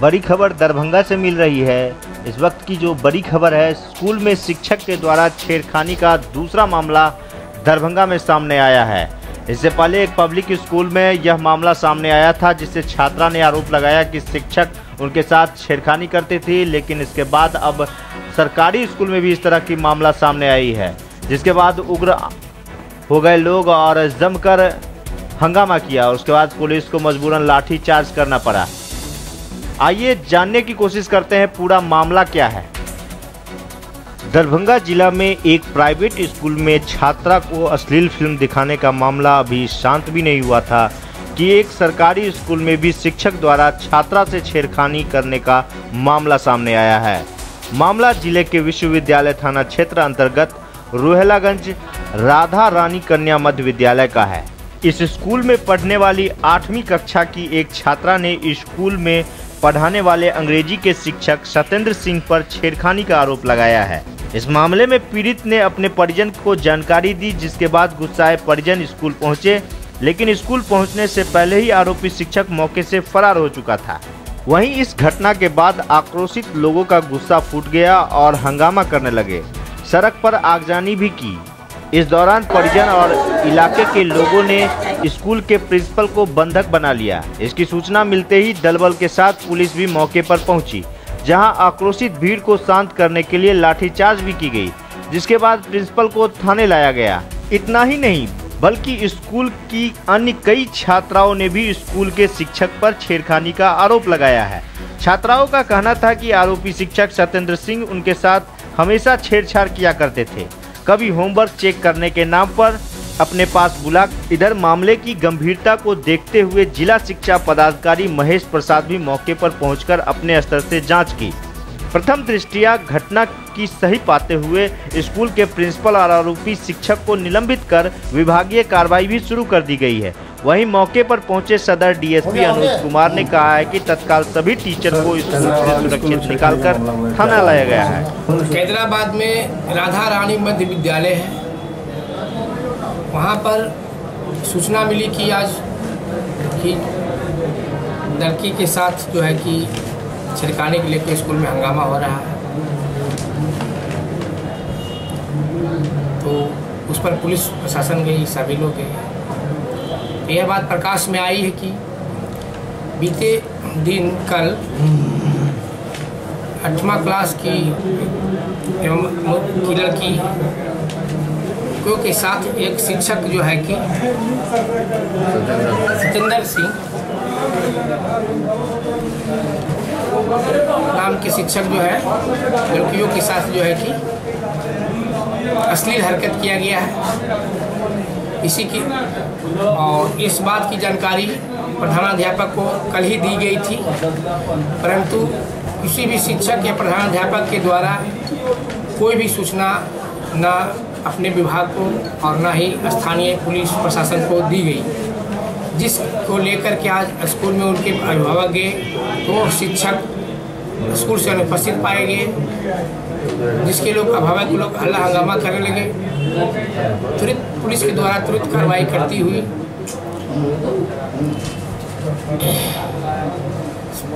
बड़ी खबर दरभंगा से मिल रही है। इस वक्त की जो बड़ी खबर है, स्कूल में शिक्षक के द्वारा छेड़खानी का दूसरा मामला दरभंगा में सामने आया है। इससे पहले एक पब्लिक स्कूल में यह मामला सामने आया था, जिससे छात्रा ने आरोप लगाया कि शिक्षक उनके साथ छेड़खानी करते थे। लेकिन इसके बाद अब सरकारी स्कूल में भी इस तरह की मामला सामने आई है, जिसके बाद उग्र हो गए लोग और जमकर हंगामा किया और उसके बाद पुलिस को मजबूरन लाठी चार्ज करना पड़ा। आइए जानने की कोशिश करते हैं पूरा मामला क्या है। दरभंगा जिला में एक प्राइवेट स्कूल में छात्रा को अश्लील फिल्म दिखाने का मामला अभी शांत भी नहीं हुआ था कि एक सरकारी स्कूल में भी शिक्षक द्वारा छात्रा से छेड़खानी करने का मामला सामने आया है। मामला जिले के विश्वविद्यालय थाना क्षेत्र अंतर्गत रोहेलागंज राधा रानी कन्या मध्य विद्यालय का है। इस स्कूल में पढ़ने वाली 8वीं कक्षा की एक छात्रा ने स्कूल में पढ़ाने वाले अंग्रेजी के शिक्षक सत्येंद्र सिंह पर छेड़खानी का आरोप लगाया है। इस मामले में पीड़ित ने अपने परिजन को जानकारी दी, जिसके बाद गुस्साए परिजन स्कूल पहुंचे। लेकिन स्कूल पहुंचने से पहले ही आरोपी शिक्षक मौके से फरार हो चुका था। वहीं इस घटना के बाद आक्रोशित लोगों का गुस्सा फूट गया और हंगामा करने लगे, सड़क पर आगजनी भी की। इस दौरान परिजन और इलाके के लोगों ने स्कूल के प्रिंसिपल को बंधक बना लिया। इसकी सूचना मिलते ही दलबल के साथ पुलिस भी मौके पर पहुंची, जहां आक्रोशित भीड़ को शांत करने के लिए लाठीचार्ज भी की गई, जिसके बाद प्रिंसिपल को थाने लाया गया। इतना ही नहीं, बल्कि स्कूल की अन्य कई छात्राओं ने भी स्कूल के शिक्षक पर छेड़खानी का आरोप लगाया है। छात्राओं का कहना था कि आरोपी शिक्षक सत्येंद्र सिंह उनके साथ हमेशा छेड़छाड़ किया करते थे, कभी होमवर्क चेक करने के नाम पर अपने पास बुला। इधर मामले की गंभीरता को देखते हुए जिला शिक्षा पदाधिकारी महेश प्रसाद भी मौके पर पहुंचकर अपने स्तर से जांच की। प्रथम दृष्टया घटना की सही पाते हुए स्कूल के प्रिंसिपल और आरोपी शिक्षक को निलंबित कर विभागीय कार्रवाई भी शुरू कर दी गई है। वहीं मौके पर पहुंचे सदर डीएसपी अनुज कुमार ने कहा है कि तत्काल सभी टीचर को स्कूल से सुरक्षित निकालकर थाना लाया गया है। हैदराबाद में राधा रानी मध्य विद्यालय है, वहाँ पर सूचना मिली कि आज की लड़की के साथ जो है कि छेड़खानी के लेकर स्कूल में हंगामा हो रहा है, तो उस पर पुलिस प्रशासन गई, सभी लोग गए। यह बात प्रकाश में आई है कि बीते दिन कल 8वां क्लास की लड़की के साथ एक शिक्षक जो है कि सत्येंद्र सिंह नाम के शिक्षक जो है लड़कियों के साथ जो है कि अश्लील हरकत किया गया है। इसी की और इस बात की जानकारी प्रधानाध्यापक को कल ही दी गई थी, परंतु किसी भी शिक्षक या प्रधानाध्यापक के द्वारा कोई भी सूचना न अपने विभाग को और न ही स्थानीय पुलिस प्रशासन को दी गई, जिसको लेकर के आज स्कूल में उनके अभिभावक गए तो शिक्षक स्कूल से अनुपस्थित पाए गए, जिसके लोग अभिभावक लोग हल्ला हंगामा करने लगे। तुरंत पुलिस के द्वारा तुरंत कार्रवाई करती हुई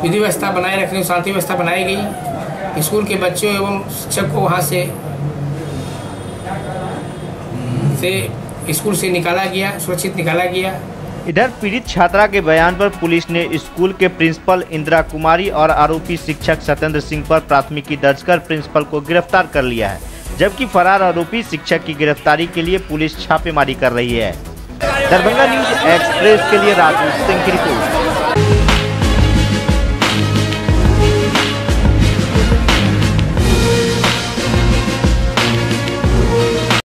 विधि व्यवस्था बनाए रखने, शांति व्यवस्था बनाई गई। स्कूल के बच्चों एवं शिक्षक को वहाँ से स्कूल से निकाला गया, सुरक्षित निकाला गया। इधर पीड़ित छात्रा के बयान पर पुलिस ने स्कूल के प्रिंसिपल इंदिरा कुमारी और आरोपी शिक्षक सत्येंद्र सिंह पर प्राथमिकी दर्ज कर प्रिंसिपल को गिरफ्तार कर लिया है, जबकि फरार आरोपी शिक्षक की गिरफ्तारी के लिए पुलिस छापेमारी कर रही है। दरभंगा न्यूज एक्सप्रेस के लिए राजू सिंह की रिपोर्ट।